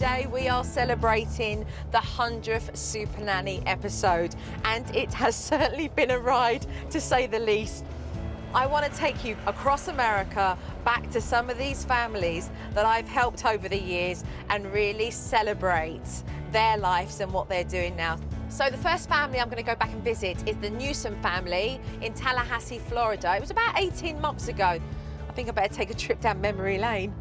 Today we are celebrating the 100th Supernanny episode, and it has certainly been a ride, to say the least. I want to take you across America, back to some of these families that I've helped over the years and really celebrate their lives and what they're doing now. So the first family I'm going to go back and visit is the Newsome Family in Tallahassee, Florida. It was about 18 months ago. I think I better take a trip down memory lane.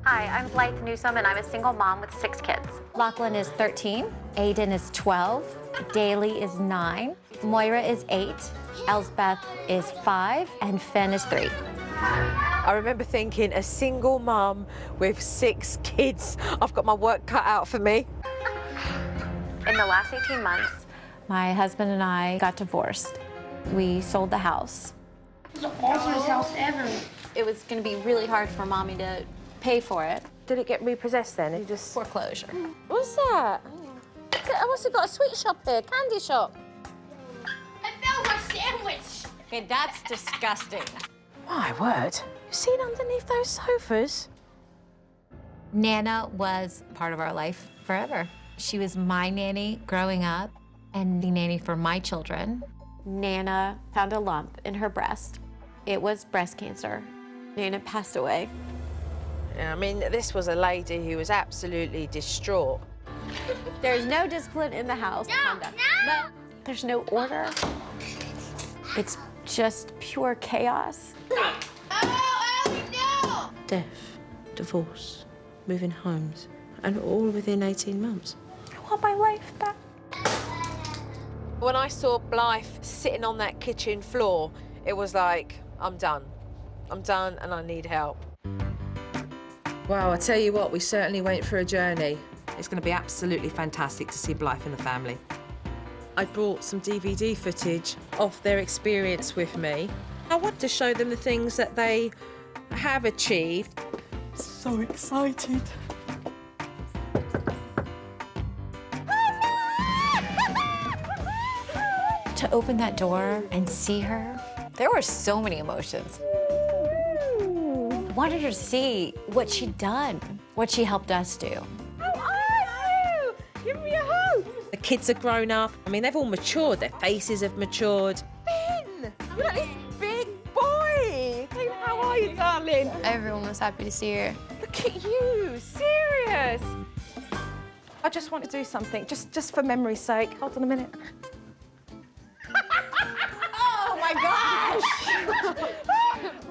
Hi, I'm Blythe Newsome, and I'm a single mom with 6 kids. Lachlan is 13, Aiden is 12, Daly is 9, Moira is 8, Elsbeth is 5, and Finn is 3. I remember thinking, a single mum with 6 kids, I've got my work cut out for me. In the last 18 months, my husband and I got divorced. We sold the house. It's the awesomest house ever. It was going to be really hard for Mommy to pay for it. Did it get repossessed then? You just... Foreclosure. What's that? I must have got a sweet shop here, candy shop. I found my sandwich. Okay, that's disgusting. My word. You seen underneath those sofas? Nana was part of our life forever. She was my nanny growing up and the nanny for my children. Nana found a lump in her breast. It was breast cancer. Nana passed away. Yeah, I mean, this was a lady who was absolutely distraught. There's no discipline in the house. No. There's no order. It's just pure chaos. Oh, no! Death, divorce, moving homes, and all within 18 months. I want my life back. When I saw Blythe sitting on that kitchen floor, it was like, I'm done. I'm done and I need help. Well, I tell you what, we certainly went for a journey. It's going to be absolutely fantastic to see Blythe and the family. I brought some DVD footage of their experience with me. I want to show them the things that they have achieved. So excited. To open that door and see her, there were so many emotions. Wanted her to see what she'd done, what she helped us do. How are you? Give me a hug. The kids are grown up. I mean, they've all matured. Their faces have matured. Finn, you're like this big boy. Finn, how are you, darling? Everyone was happy to see her. Look at you, serious. I just want to do something, just for memory's sake. Hold on a minute. Oh my gosh!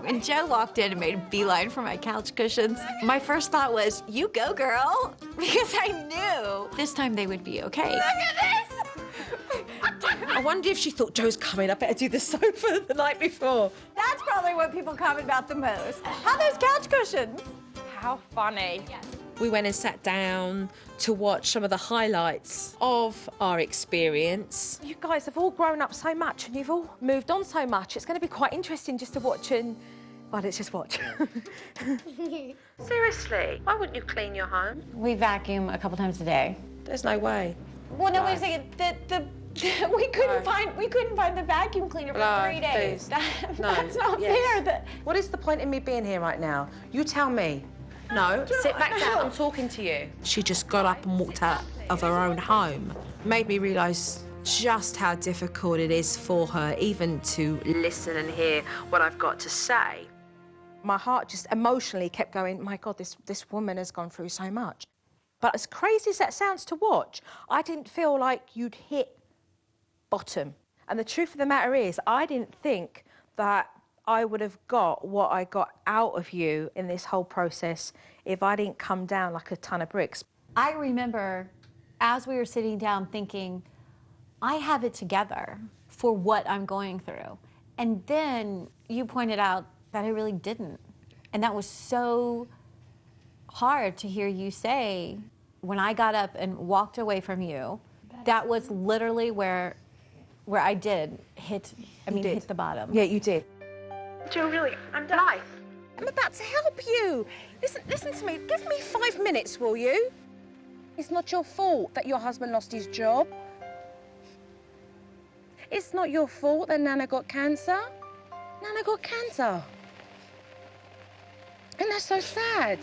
When Joe walked in and made a beeline for my couch cushions, my first thought was, you go, girl, because I knew this time they would be okay. Look at this! I wonder if she thought Joe's coming. I better do the sofa the night before. That's probably what people comment about the most. How are those couch cushions? How funny. We went and sat down to watch some of the highlights of our experience. You guys have all grown up so much and you've all moved on so much. It's going to be quite interesting just to watch and... Well, let's just watch. Seriously, why wouldn't you clean your home? We vacuum a couple times a day. There's no way. Well, no, wait a second. We couldn't find the vacuum cleaner for 3 days. That's not fair. What is the point in me being here right now? You tell me. No, sit back down. I'm talking to you. She just got up and walked out of her own home. Made me realise just how difficult it is for her even to listen and hear what I've got to say. My heart just emotionally kept going, my God, this woman has gone through so much. But as crazy as that sounds to watch, I didn't feel like you'd hit bottom. And the truth of the matter is, I didn't think that I would have got what I got out of you in this whole process if I didn't come down like a ton of bricks. I remember as we were sitting down thinking, I have it together for what I'm going through. And then you pointed out that I really didn't. And that was so hard to hear you say. When I got up and walked away from you, that was literally where I did hit the bottom. Yeah, you did. Joe, really, I'm Blythe. I'm about to help you. Listen to me. Give me 5 minutes, will you? It's not your fault that your husband lost his job. It's not your fault that Nana got cancer. Nana got cancer. And that's so sad.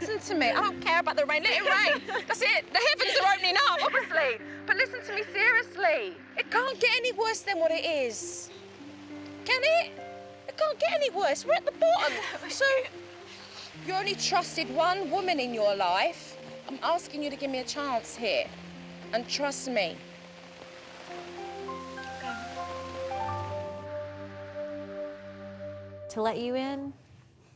listen to me. I don't care about the rain. Let it rain. That's it. The heavens are opening up, obviously. But listen to me seriously. It can't get any worse than what it is. Can it? It can't get any worse. We're at the bottom. So, you only trusted one woman in your life. I'm asking you to give me a chance here. And trust me. To let you in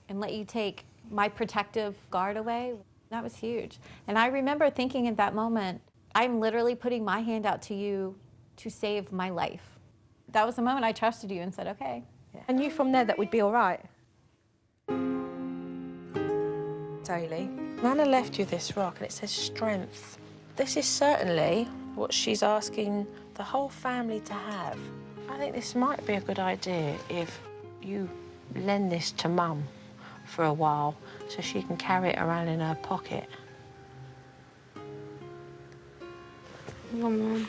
and let you take my protective guard away, that was huge. And I remember thinking in that moment, I'm literally putting my hand out to you to save my life. That was the moment I trusted you and said, okay. Yeah. I knew from there that we'd be all right. Daly, Nana left you this rock and it says strength. This is certainly what she's asking the whole family to have. I think this might be a good idea if you lend this to Mum for a while so she can carry it around in her pocket. Mum.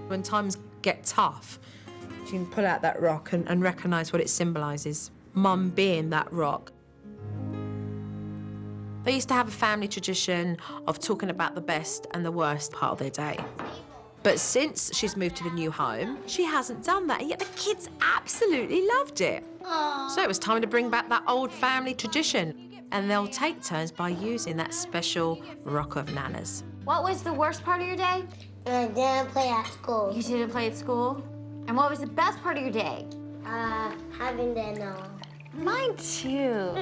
When times get tough, you can pull out that rock and recognise what it symbolises. Mum being that rock. They used to have a family tradition of talking about the best and the worst part of their day. But since she's moved to the new home, she hasn't done that, and yet the kids absolutely loved it. Aww. So it was time to bring back that old family tradition, and they'll take turns by using that special rock of Nana's. What was the worst part of your day? I didn't play at school. You didn't play at school? And what was the best part of your day? Having dinner. Mine too.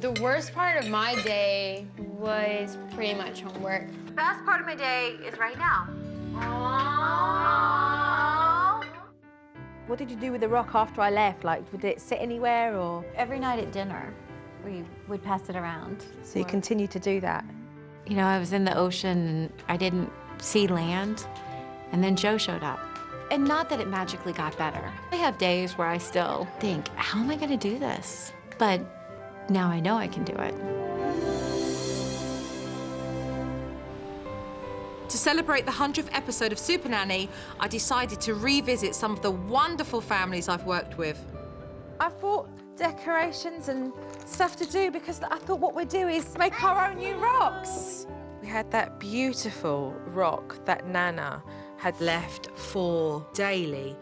The worst part of my day was pretty much homework. The best part of my day is right now. What did you do with the rock after I left? Like, did it sit anywhere or? Every night at dinner, we would pass it around. So you continue to do that? You know, I was in the ocean and I didn't see land, and then Joe showed up. And not that it magically got better. I have days where I still think, how am I gonna do this? But now I know I can do it. To celebrate the 100th episode of Supernanny, I decided to revisit some of the wonderful families I've worked with. I've bought decorations and stuff to do because I thought what we'd do is make our own new rocks. We had that beautiful rock that Nana had left for Daly.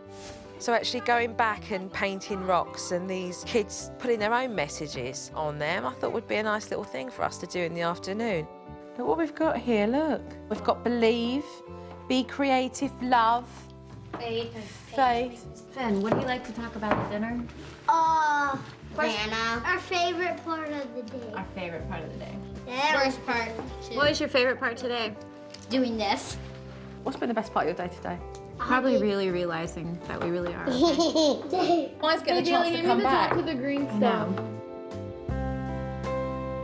So actually going back and painting rocks and these kids putting their own messages on them, I thought would be a nice little thing for us to do in the afternoon. Look what we've got here, look. We've got believe, be creative, love, faith. Finn, what do you like to talk about at dinner? Nana. Our favorite part of the day. Our favorite part of the day. Worst part. What was your favorite part today? Doing this. What's been the best part of your day today? Probably really realizing that we really are. Let's get a chance to come back. To the green stuff.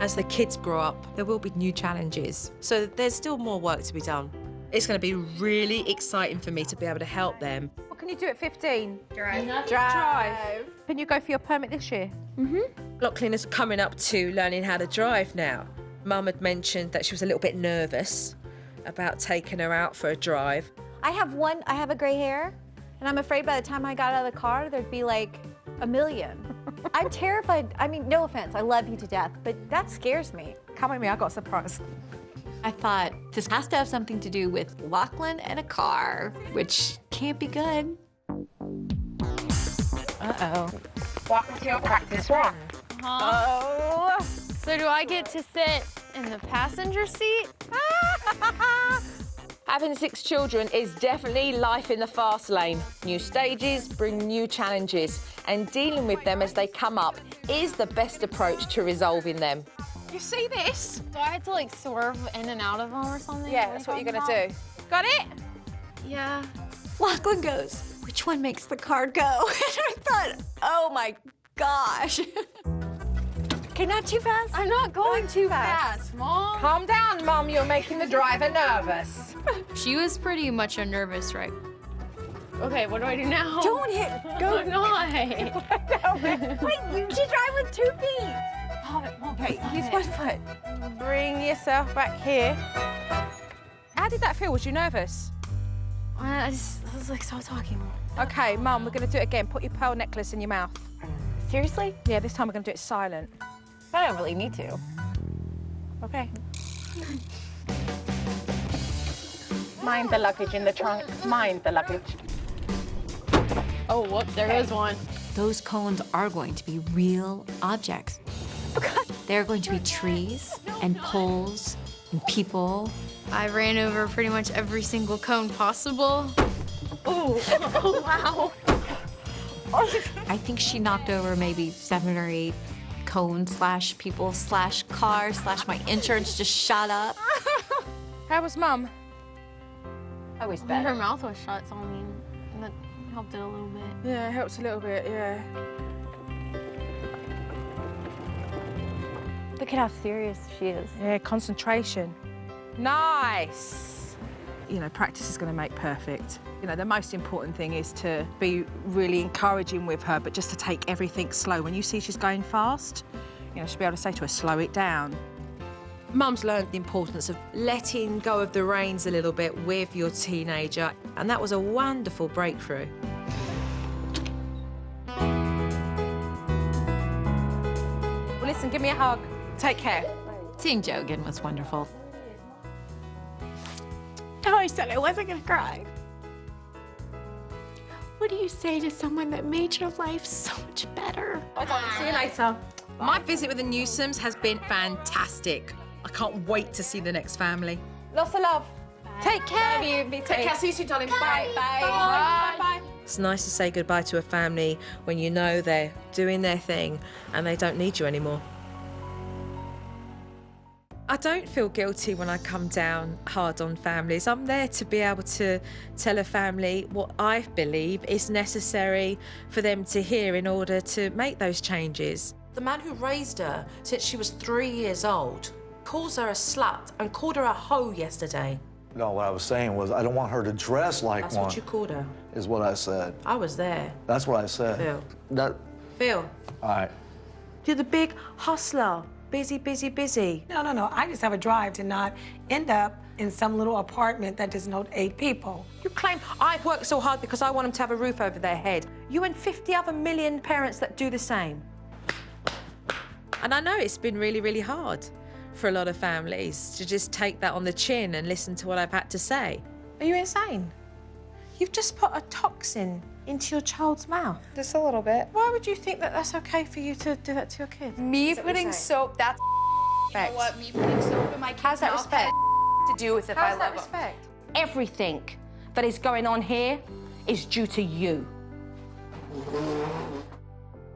As the kids grow up, there will be new challenges. So there's still more work to be done. It's going to be really exciting for me to be able to help them. What can you do at 15? Drive. Drive. Can you go for your permit this year? Lachlan is coming up to learning how to drive now. Mum had mentioned that she was a little bit nervous about taking her out for a drive. I have a gray hair, and I'm afraid by the time I got out of the car, there'd be like a million. I'm terrified. I mean, no offense, I love you to death, but that scares me. Come with me, I got a surprise. I thought this has to have something to do with Lachlan and a car, which can't be good. Uh-oh. Welcome to your practice run. Oh. So do I get to sit in the passenger seat? Having 6 children is definitely life in the fast lane. New stages bring new challenges, and dealing with them as they come up is the best approach to resolving them. You see this? Do I have to like swerve in and out of them or something? Yeah, that's what you're gonna do. Got it? Yeah. Lachlan goes, which one makes the car go? And I thought, oh my gosh. Okay, not too fast. I'm not going too fast, Mom. Calm down, Mum. You're making the driver nervous. She was pretty much a nervous wreck. Okay, what do I do now? Don't hit. Go. I'm not. Wait, you should drive with 2 feet. Okay, use 1 foot. Bring yourself back here. How did that feel? Was you nervous? I was like, stop talking. Okay, Mum, we're going to do it again. Put your pearl necklace in your mouth. Seriously? Yeah, this time we're going to do it silent. I don't really need to. Okay. Mind the luggage in the trunk. Mind the luggage. Oh, whoop, there goes one. Those cones are going to be real objects. They're going to be trees and poles and people. I ran over pretty much every single cone possible. Oh, wow. I think she knocked over maybe 7 or 8 cones / people / cars / my insurance just shot up. How was Mum? Always better. Her mouth was shut, so I mean, that helped it a little bit. Yeah, it helps a little bit, yeah. Look at how serious she is. Yeah, concentration. Nice. You know, practice is going to make perfect. You know, the most important thing is to be really encouraging with her, but just to take everything slow. When you see she's going fast, you know, she'll be able to say to her, slow it down. Mum's learned the importance of letting go of the reins a little bit with your teenager, and that was a wonderful breakthrough. Well, listen, give me a hug. Take care. Seeing Joe again was wonderful. Oh, I said I wasn't gonna cry. What do you say to someone that made your life so much better? See you later. My visit with the Newsomes has been fantastic. I can't wait to see the next family. Lots of love. Take care. Love you. Take care. See you soon, darling. Bye. Bye. Bye. Bye. It's nice to say goodbye to a family when you know they're doing their thing and they don't need you anymore. I don't feel guilty when I come down hard on families. I'm there to be able to tell a family what I believe is necessary for them to hear in order to make those changes. The man who raised her since she was 3 years old calls her a slut and called her a hoe yesterday. No, what I was saying was I don't want her to dress like That's one. what you called her. Is what I said. I was there. That's what I said. Phil. That. Phil, All right. you're the big hustler. Busy, busy, busy. No. I just have a drive to not end up in some little apartment that doesn't hold 8 people. You claim I work so hard because I want them to have a roof over their head. You and 50 other million parents that do the same. And I know it's been really, really hard for a lot of families to just take that on the chin and listen to what I've had to say. Are you insane? You've just put a toxin into your child's mouth. Just a little bit. Why would you think that that's okay for you to do that to your kid? Me putting soap, that's You know what? Me putting soap in my kid's mouth had to do with if I How's love that respect? Everything that is going on here is due to you.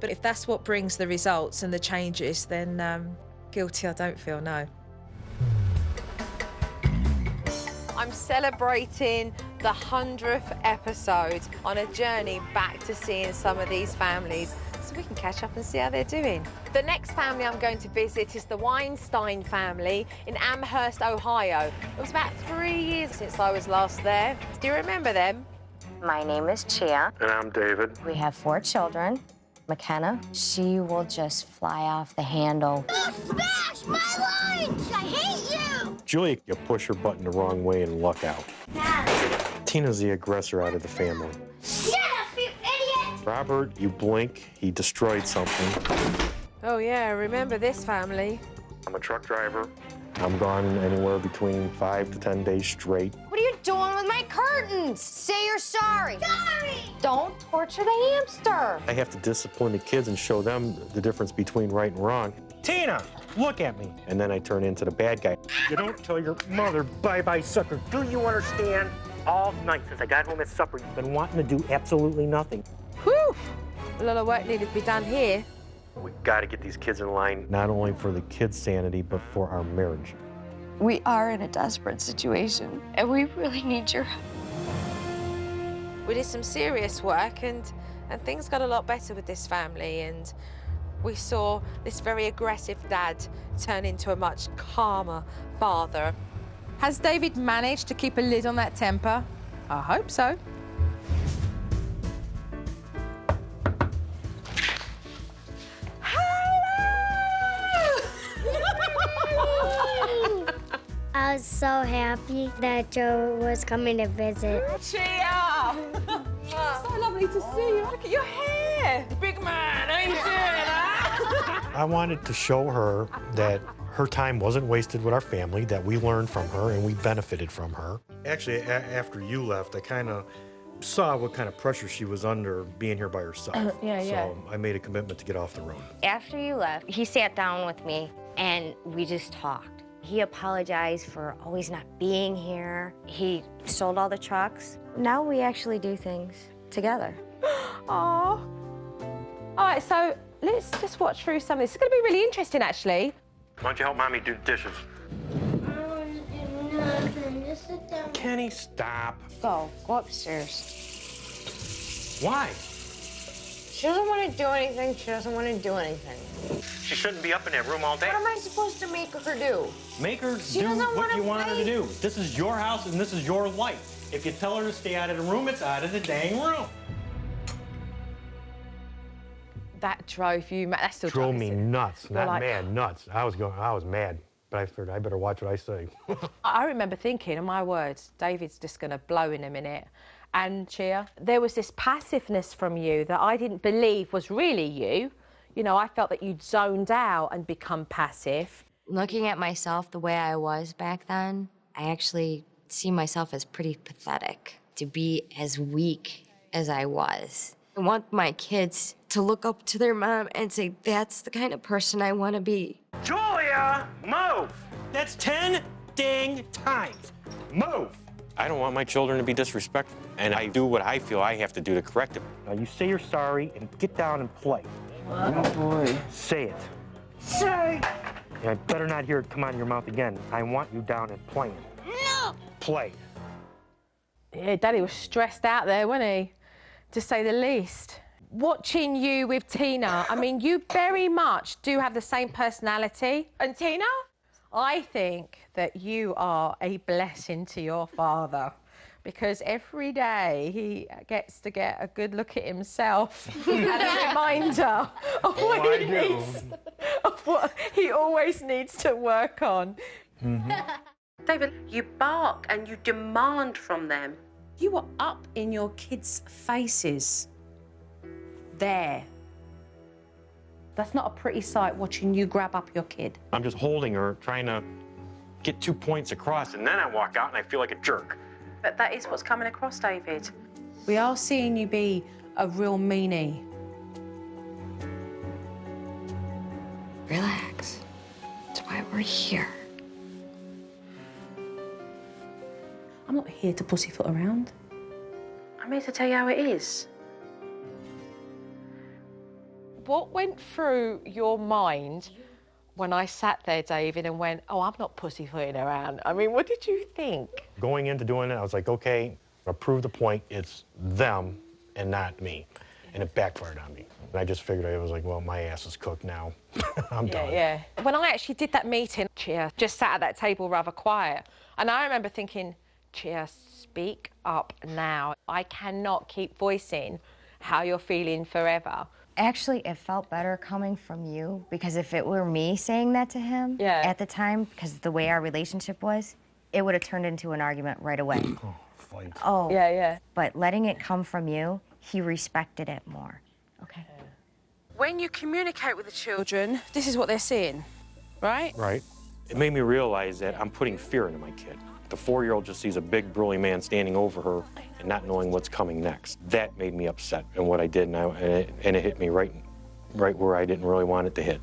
But if that's what brings the results and the changes, then guilty I don't feel, no. I'm celebrating the 100th episode on a journey back to seeing some of these families so we can catch up and see how they're doing. The next family I'm going to visit is the Weinstein family in Amherst, Ohio. It was about 3 years since I was last there. Do you remember them? My name is Chia. And I'm David. We have 4 children. McKenna, she will just fly off the handle. Smash my lunch! I hate you! Julia, you push her button the wrong way and luck out. Tina's the aggressor out of the family. Shut up, you idiot! Robert, you blink, he destroyed something. Oh yeah, I remember this family. I'm a truck driver. I'm gone anywhere between 5 to 10 days straight. What are you doing with my curtains? Say you're sorry. Sorry! Don't torture the hamster. I have to discipline the kids and show them the difference between right and wrong. Tina, look at me. And then I turn into the bad guy. You don't tell your mother, bye-bye, sucker. Do you understand? All night since I got home at supper, you've been wanting to do absolutely nothing. Whew! A lot of work needed to be done here. We've got to get these kids in line, not only for the kids' sanity, but for our marriage. We are in a desperate situation, and we really need your help. We did some serious work and things got a lot better with this family, and we saw this very aggressive dad turn into a much calmer father. Has David managed to keep a lid on that temper? I hope so. I was so happy that Joe was coming to visit. Chia! So lovely to see you. Look at your hair. Big man, how you doing, huh? I wanted to show her that her time wasn't wasted with our family, that we learned from her and we benefited from her. Actually, after you left, I kind of saw what kind of pressure she was under being here by herself. So I made a commitment to get off the road. After you left, he sat down with me and we just talked. He apologized for always not being here. He sold all the trucks. Now we actually do things together. Oh. All right, so let's just watch through some of this. It's going to be really interesting, actually. Why don't you help Mommy do the dishes? I don't want to do nothing. Just sit down. Kenny, stop. Go upstairs. Why? She doesn't want to do anything. She doesn't want to do anything. She shouldn't be up in that room all day. What am I supposed to make her do? Make her She do doesn't what wanna you want her to play. do. This is your house and this is your life. If you tell her to stay out of the room, it's out of the dang room. That drove you mad. That still Drove drives me you. nuts, You're not like- mad, nuts. I was mad, but I figured I better watch what I say. I remember thinking, in my words, David's just going to blow in a minute. And Chia, there was this passiveness from you that I didn't believe was really you. You know, I felt that you'd zoned out and become passive. Looking at myself the way I was back then, I actually see myself as pretty pathetic to be as weak as I was. I want my kids to look up to their mom and say, that's the kind of person I want to be. Julia, move! That's 10 dang times. Move! I don't want my children to be disrespectful, and I do what I feel I have to do to correct them. Now you say you're sorry and get down and play. Oh boy. Say it. Say! And I better not hear it come out of your mouth again. I want you down and playing. No! Play. Yeah, Daddy was stressed out there, wasn't he? To say the least. Watching you with Tina, I mean, you very much do have the same personality. And Tina, I think that you are a blessing to your father because every day he gets to get a good look at himself and a reminder of what he needs, of what he always needs to work on. David, you bark and you demand from them. You were up in your kids' faces. There. That's not a pretty sight watching you grab up your kid. I'm just holding her, trying to get 2 points across, and then I walk out and I feel like a jerk. But that is what's coming across, David. We are seeing you be a real meanie. Relax. That's why we're here. I'm not here to pussyfoot around. I'm here to tell you how it is. What went through your mind when I sat there, David, and went, oh, I'm not pussyfooting around? I mean, what did you think? Going into doing it, I was like, okay, I proved the point. It's them and not me. And it backfired on me. And I just figured, I was like, well, my ass is cooked now. I'm done. Yeah. When I actually did that meeting, Chia just sat at that table rather quiet. And I remember thinking, Chia, speak up now. I cannot keep voicing how you're feeling forever. Actually, it felt better coming from you because if it were me saying that to him at the time, because the way our relationship was, it would have turned into an argument right away. Oh, fight. Oh. Yeah. But letting it come from you, he respected it more. Okay. When you communicate with the children, this is what they're seeing, right? Right. It made me realize that I'm putting fear into my kid. The 4-year-old just sees a big, burly man standing over her and not knowing what's coming next. That made me upset and what I did, and it hit me right where I didn't really want it to hit.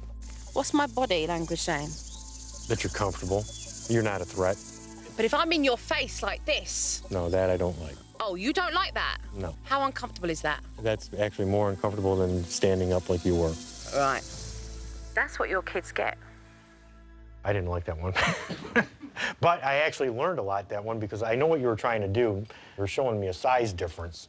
What's my body language saying? That you're comfortable. You're not a threat. But if I'm in your face like this... No, that I don't like. Oh, you don't like that? No. How uncomfortable is that? That's actually more uncomfortable than standing up like you were. Right. That's what your kids get. I didn't like that one. But I actually learned a lot that one because I know what you were trying to do. You were showing me a size difference.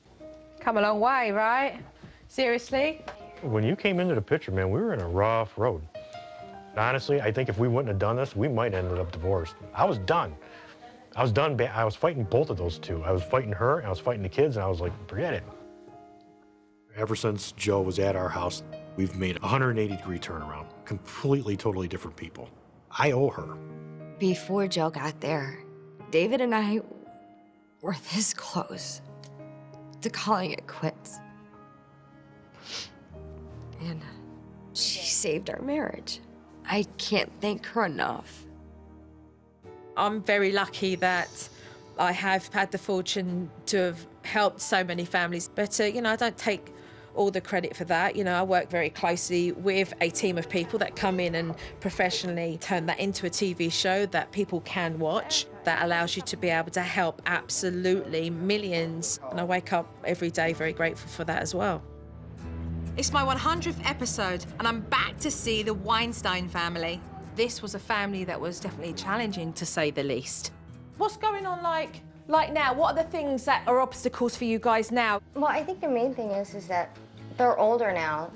Come a long way, right? Seriously? When you came into the picture, man, we were in a rough road. Honestly, I think if we wouldn't have done this, we might have ended up divorced. I was done. I was done. I was fighting both of those two. I was fighting her, and I was fighting the kids, and I was like, forget it. Ever since Joe was at our house, we've made a 180-degree turnaround. Completely, totally different people. I owe her. Before Joe got there, David and I were this close to calling it quits. And she's saved our marriage. I can't thank her enough. I'm very lucky that I have had the fortune to have helped so many families. But, you know, I don't take all the credit for that. You know, I work very closely with a team of people that come in and professionally turn that into a TV show that people can watch, that allows you to be able to help absolutely millions. And I wake up every day very grateful for that as well. It's my 100th episode, and I'm back to see the Weinstein family. This was a family that was definitely challenging, to say the least. What's going on like now? What are the things that are obstacles for you guys now? Well, I think the main thing is that they're older now,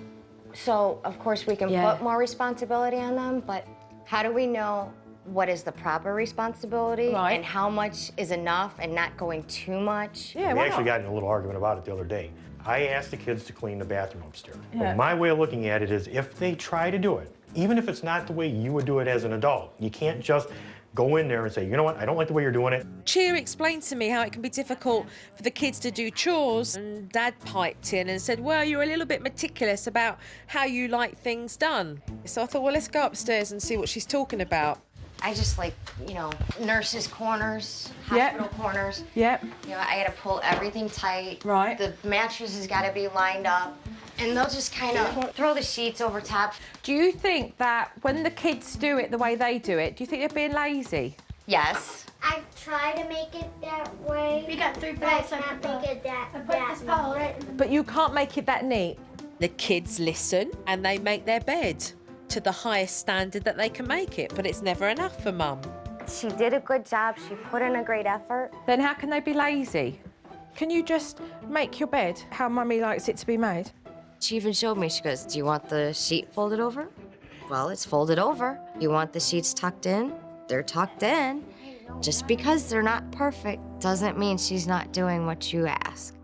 so of course we can put more responsibility on them, but how do we know what is the proper responsibility and how much is enough and not going too much? Yeah, we actually got in a little argument about it the other day. I asked the kids to clean the bathroom upstairs. But my way of looking at it is if they try to do it, even if it's not the way you would do it as an adult, you can't just go in there and say, you know what, I don't like the way you're doing it. Cheer explained to me how it can be difficult for the kids to do chores, and Dad piped in and said, well, you're a little bit meticulous about how you like things done. So I thought, well, let's go upstairs and see what she's talking about. I just like, you know, nurses' corners, hospital corners. Yep. You know, I had to pull everything tight. Right. The mattress has got to be lined up. And they'll just kind of throw the sheets over top. Do you think that when the kids do it the way they do it, do you think they're being lazy? Yes. I try to make it that way. We got 3 balls. I can't make it that But you can't make it that neat. The kids listen and they make their bed to the highest standard that they can make it, but it's never enough for Mum. She did a good job. She put in a great effort. Then how can they be lazy? Can you just make your bed how Mummy likes it to be made? She even showed me, she goes, do you want the sheet folded over? Well, it's folded over. You want the sheets tucked in? They're tucked in. Just because they're not perfect doesn't mean she's not doing what you ask.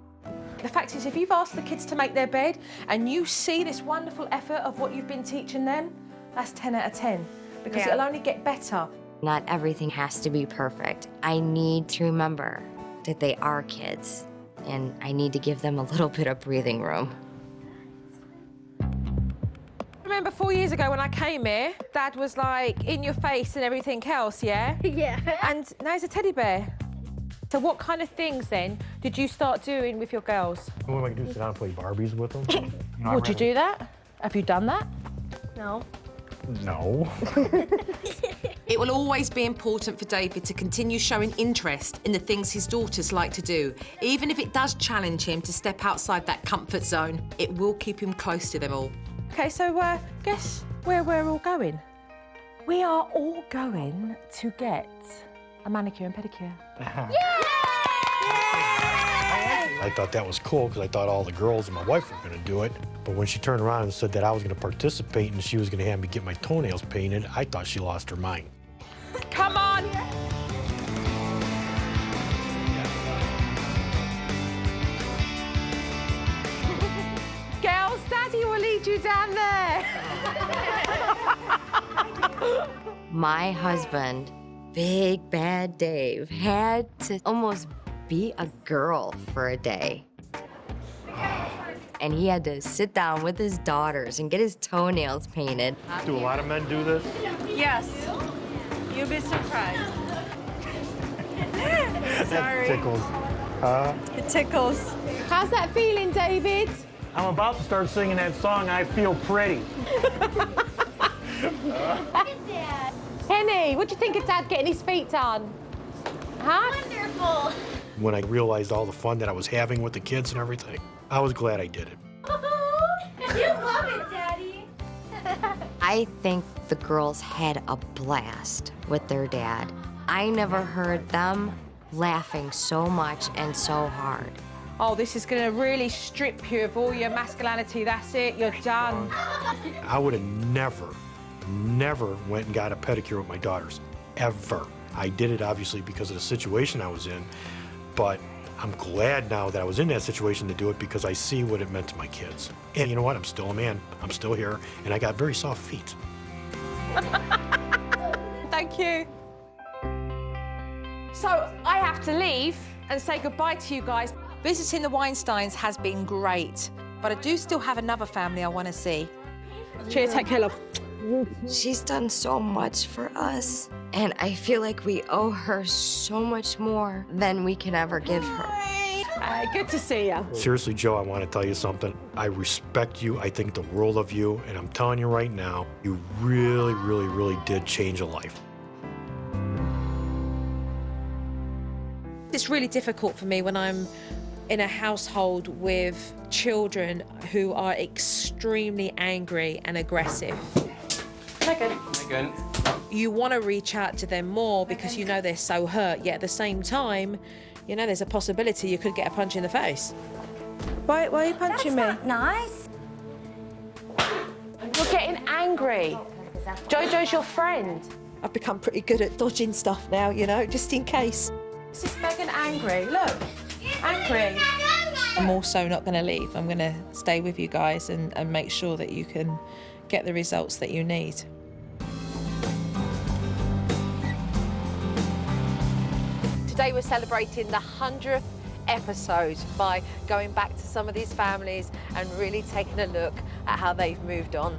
The fact is, if you've asked the kids to make their bed and you see this wonderful effort of what you've been teaching them, that's 10 out of 10, because it'll only get better. Not everything has to be perfect. I need to remember that they are kids, and I need to give them a little bit of breathing room. Remember 4 years ago when I came here, Dad was like in your face and everything else, yeah? Yeah. And now he's a teddy bear. So what kind of things then did you start doing with your girls? What am I gonna do, sit down and play Barbies with them? Would you do that? Have you done that? No. No. It will always be important for David to continue showing interest in the things his daughters like to do. Even if it does challenge him to step outside that comfort zone, it will keep him close to them all. Okay, so guess where we're all going? We are all going to get a manicure and pedicure. I thought that was cool because I thought all the girls and my wife were going to do it. But when she turned around and said that I was going to participate and she was going to have me get my toenails painted, I thought she lost her mind. Come on! Girls, Daddy will lead you down there. My husband, Big Bad Dave, had to almost be a girl for a day. And he had to sit down with his daughters and get his toenails painted. Do a lot of men do this? Yes. You'll be surprised. Sorry. That tickles. It tickles. How's that feeling, David? I'm about to start singing that song, I Feel Pretty. Henny, what do you think of Dad getting his feet done? Huh? Wonderful. When I realized all the fun that I was having with the kids and everything, I was glad I did it. You love it, Daddy. I think the girls had a blast with their dad. I never heard them laughing so much and so hard. Oh, this is gonna really strip you of all your masculinity. That's it, you're done. I would have never went and got a pedicure with my daughters, ever. I did it obviously because of the situation I was in, but I'm glad now that I was in that situation to do it because I see what it meant to my kids. And you know what? I'm still a man. I'm still here, and I got very soft feet. Thank you. So I have to leave and say goodbye to you guys. Visiting the Weinsteins has been great, but I do still have another family I want to see. Cheers, take care, love. She's done so much for us, and I feel like we owe her so much more than we can ever give her. Good to see you. Seriously, Joe, I want to tell you something. I respect you. I think the world of you, and I'm telling you right now, you really, really, really did change a life. It's really difficult for me when I'm in a household with children who are extremely angry and aggressive. Megan. You want to reach out to them more because you know they're so hurt, yet at the same time, you know there's a possibility you could get a punch in the face. Why are you punching me? That's not nice. You're getting angry. Jojo's your friend. I've become pretty good at dodging stuff now, you know, just in case. This is Megan angry. Look, angry. I'm also not going to leave. I'm going to stay with you guys and make sure that you can get the results that you need. Today we're celebrating the 100th episode by going back to some of these families and really taking a look at how they've moved on.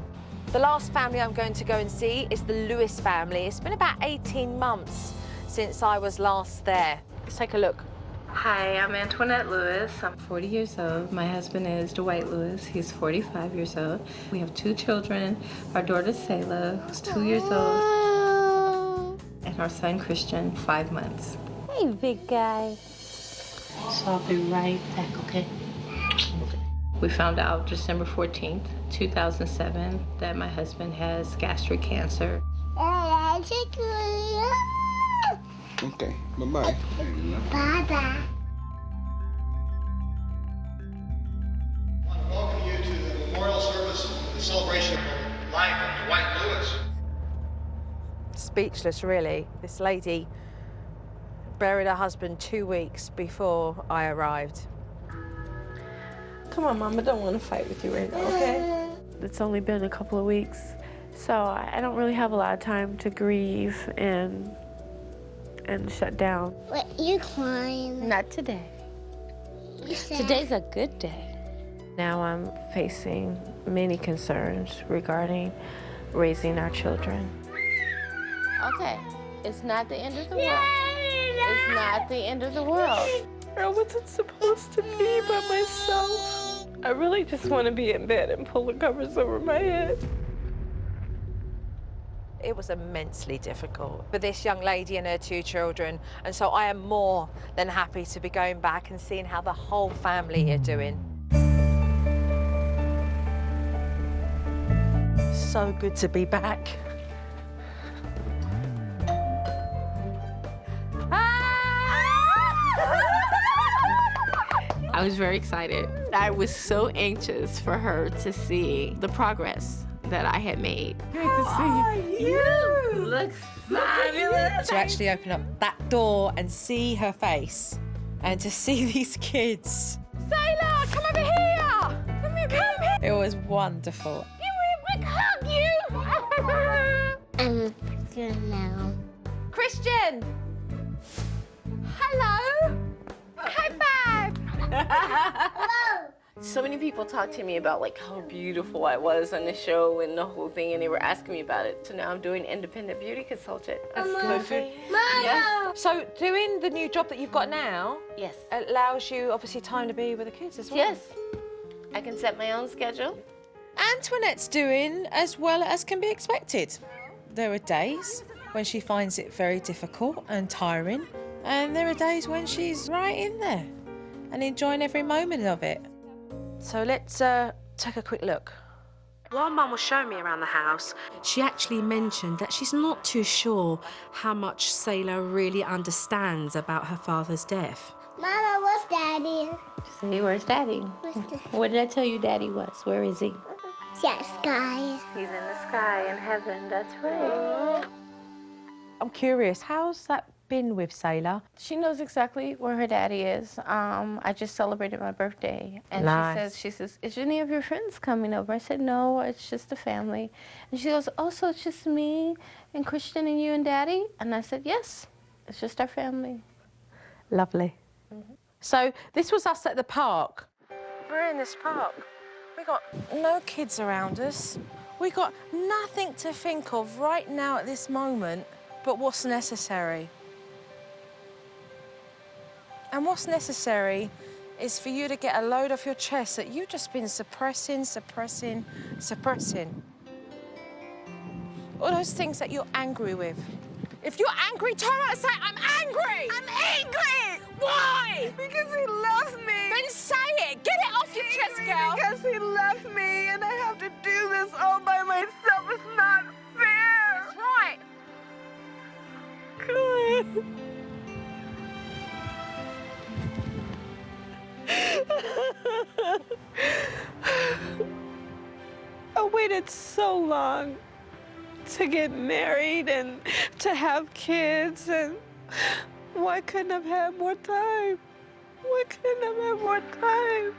The last family I'm going to go and see is the Lewis family. It's been about 18 months since I was last there. Let's take a look. Hi, I'm Antoinette Lewis. I'm 40 years old. My husband is Dwight Lewis. He's 45 years old. We have 2 children. Our daughter, Selah, who's 2 years old, and our son, Christian, 5 months. Hey, big guy. So I'll be right back, okay? We found out December 14th, 2007, that my husband has gastric cancer. Okay, bye-bye. Bye-bye. Welcome you to the memorial service, the celebration of the life of Dwight Lewis. Speechless, really. This lady buried her husband 2 weeks before I arrived. Come on, Mom, I don't want to fight with you right now, okay? It's only been a couple of weeks, so I don't really have a lot of time to grieve and shut down. What, you crying? Not today. Today's a good day. Now I'm facing many concerns regarding raising our children. Okay, it's not the end of the world. It's not the end of the world. I wasn't supposed to be by myself. I really just want to be in bed and pull the covers over my head. It was immensely difficult for this young lady and her 2 children, and so I am more than happy to be going back and seeing how the whole family are doing. So good to be back. I was very excited. I was so anxious for her to see the progress that I had made. Great to see you. You look fabulous. To actually open up that door and see her face and to see these kids. Selah, come over here. Come here. It was wonderful. Give me a big hug, you. I'm good now. Christian. Hello. High five. Hello. So many people talked to me about like how beautiful I was on the show and the whole thing, and they were asking me about it. So now I'm doing independent beauty consultant. That's good. Yeah. So doing the new job that you've got now, Yes. allows you obviously time to be with the kids as well. Yes. I can set my own schedule. Antoinette's doing as well as can be expected. There are days when she finds it very difficult and tiring, and there are days when she's right in there and enjoying every moment of it. So let's take a quick look. While Mum was showing me around the house, she actually mentioned that she's not too sure how much Selah really understands about her father's death. Mama, where's Daddy? Say, where's Daddy? What did I tell you Daddy was? Where is he? Yeah, sky. He's in the sky in heaven, that's right. I'm curious, how's that been with Selah? She knows exactly where her daddy is. I just celebrated my birthday, and Nice. she says, is any of your friends coming over? I said, no, it's just the family. And she goes, oh, so it's just me and Christian and you and Daddy? And I said, yes, it's just our family. Lovely. So this was us at the park. We're in this park. We got no kids around us. We got nothing to think of right now at this moment but what's necessary. And what's necessary is for you to get a load off your chest that you've just been suppressing. All those things that you're angry with. If you're angry, turn around and say, I'm angry! I'm angry! Why? Because he loves me. Then say it! Get it off your chest, girl! Because he loves me and I have to do this all by myself. It's not fair. That's right. Come on. I waited so long to get married and to have kids, and why couldn't I have had more time? Why couldn't I have had more time?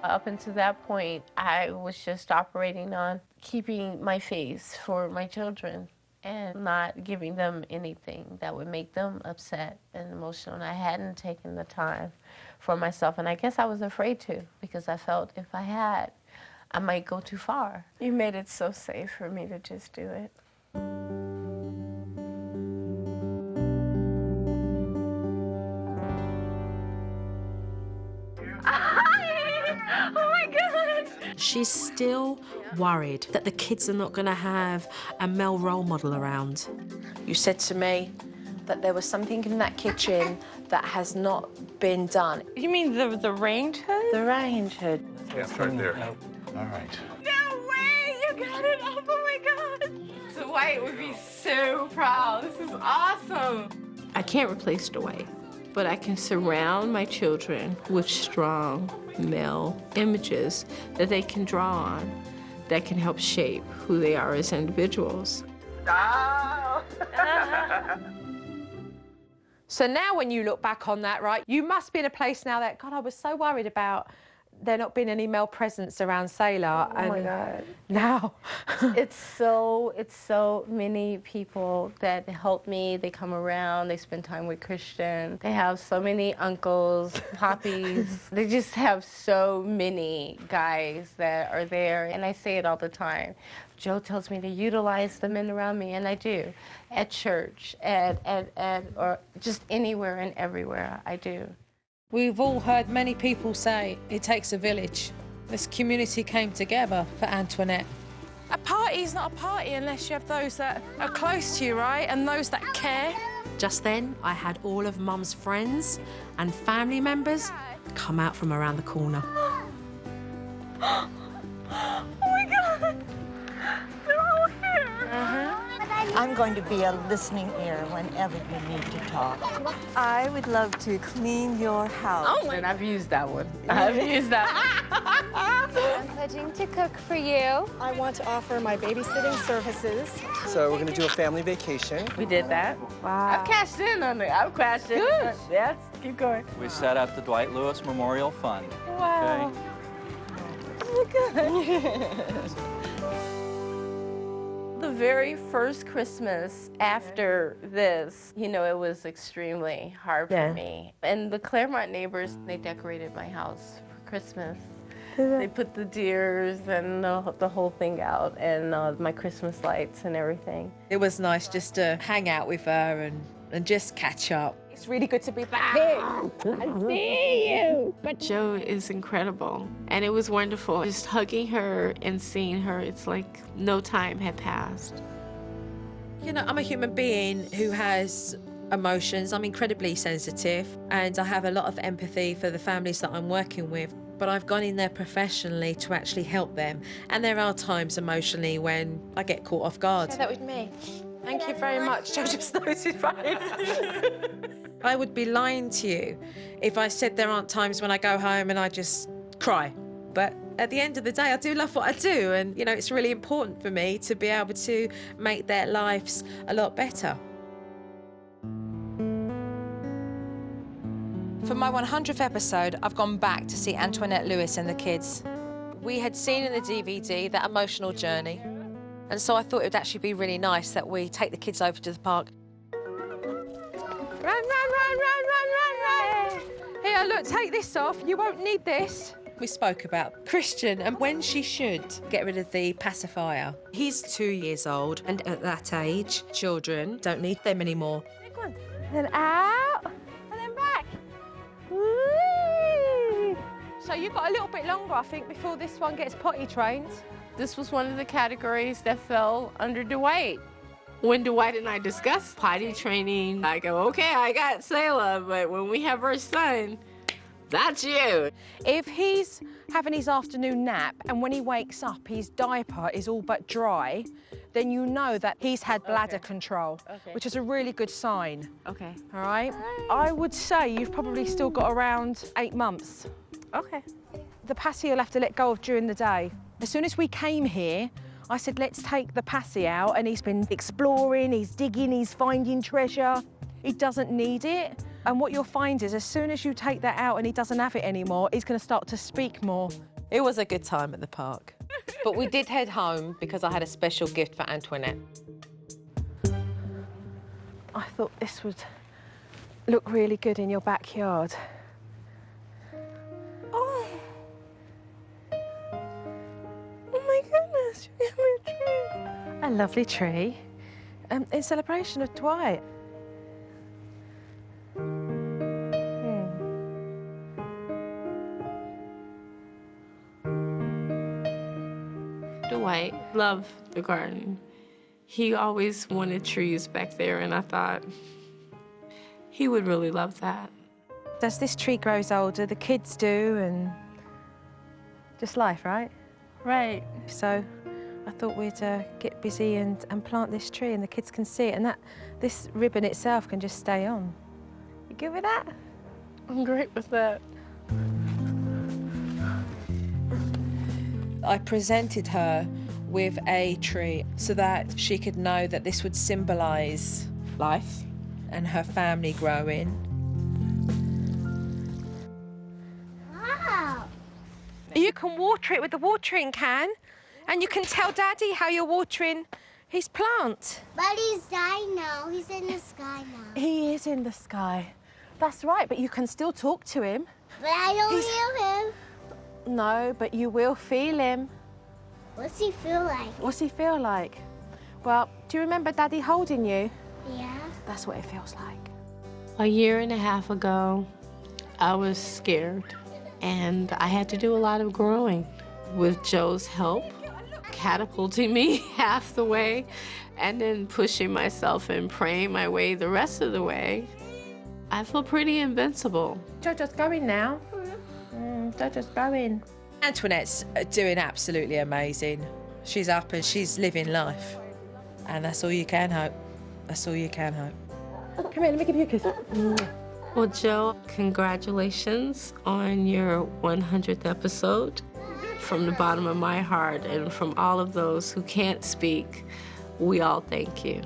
Up until that point, I was just operating on keeping my face for my children and not giving them anything that would make them upset and emotional. And I hadn't taken the time for myself, and I guess I was afraid to, because I felt if I had, I might go too far. You made it so safe for me to just do it. Oh my God! She's still worried that the kids are not going to have a male role model around. You said to me that there was something in that kitchen that has not been done. You mean the range hood? The range hood. Yeah, it's right there. All right. No way! You got it up! Oh my God! Dwight would be so proud. This is awesome. I can't replace Dwight, but I can surround my children with strong male images that they can draw on that can help shape who they are as individuals. Oh. So now when you look back on that, right, you must be in a place now that, God, I was so worried about there not being any male presence around Sailor. Oh my God. Now. it's so many people that help me. They come around, they spend time with Christian. They have so many uncles, poppies. They just have so many guys that are there. And I say it all the time. Joe tells me to utilize the men around me, and I do. At church, or just anywhere and everywhere, I do. We've all heard many people say it takes a village. This community came together for Antoinette. A party is not a party unless you have those that are close to you, right? And those that care. Just then, I had all of Mum's friends and family members come out from around the corner. Oh my God! They're all here! I'm going to be a listening ear whenever you need to talk. I would love to clean your house. Oh, and I've used that one. I've used that one. I'm pledging to cook for you. I want to offer my babysitting services. So we're going to do a family vacation. We did that. Wow. I've cashed in on it. I've cashed in. Good. Yes, keep going. We set up the Dwight Lewis Memorial Fund. Wow. Okay? Oh, good. The very first Christmas after this, you know, it was extremely hard for me. And the Clairemont neighbors, they decorated my house for Christmas. They put the deers and the whole thing out, and my Christmas lights and everything. It was nice just to hang out with her and just catch up. It's really good to be back. I see you. But Joe is incredible, and it was wonderful. Just hugging her and seeing her, it's like no time had passed. You know, I'm a human being who has emotions. I'm incredibly sensitive, and I have a lot of empathy for the families that I'm working with. But I've gone in there professionally to actually help them. And there are times emotionally when I get caught off guard. Share that with me. Thank you very much. Joe just notified. I would be lying to you if I said there aren't times when I go home and I just cry. But at the end of the day, I do love what I do. And, you know, it's really important for me to be able to make their lives a lot better. For my 100th episode, I've gone back to see Antoinette Lewis and the kids. We had seen in the DVD that emotional journey. And so I thought it would actually be really nice that we take the kids over to the park. Run, run, run, run, run, run, run! Here, look, take this off. You won't need this. We spoke about Christian and when she should get rid of the pacifier. He's 2 years old, and at that age, children don't need them anymore. Big one. And then out, and then back. Whee! So you've got a little bit longer, I think, before this one gets potty trained. This was one of the categories that fell under Dwight. When Dwight and I discussed potty training, I go, okay, I got Selah, but when we have our son, that's you. If he's having his afternoon nap and when he wakes up his diaper is all but dry, then you know that he's had bladder control, which is a really good sign. Okay. All right? I would say you've probably still got around 8 months. Okay. The passy you'll have to let go of during the day. As soon as we came here, I said, let's take the passy out, and he's been exploring, he's digging, he's finding treasure. He doesn't need it. And what you'll find is as soon as you take that out and he doesn't have it anymore, he's going to start to speak more. It was a good time at the park. But we did head home because I had a special gift for Antoinette. I thought this would look really good in your backyard. Oh. Oh my goodness, you gave me a tree. A lovely tree. In celebration of Dwight. Dwight loved the garden. He always wanted trees back there, and I thought he would really love that. As this tree grows older, the kids do, and just life, right? Right. So I thought we'd get busy and plant this tree, and the kids can see it, and this ribbon itself can just stay on. You good with that? I'm great with that. I presented her with a tree so that she could know that this would symbolise life and her family growing. Wow. You can water it with the watering can, and you can tell Daddy how you're watering his plant. But he's dying now. He's in the sky now. He is in the sky. That's right, but you can still talk to him. But I don't feel him. No, but you will feel him. What's he feel like? What's he feel like? Well, do you remember Daddy holding you? Yeah. That's what it feels like. A year and a half ago, I was scared, and I had to do a lot of growing. With Joe's help, catapulting me half the way, and then pushing myself and praying my way the rest of the way, I feel pretty invincible. Jojo's going now. Jojo's going. Antoinette's doing absolutely amazing. She's up and she's living life. And that's all you can hope. That's all you can hope. Come here, let me give you a kiss. Well, Joe, congratulations on your 100th episode. From the bottom of my heart and from all of those who can't speak, we all thank you.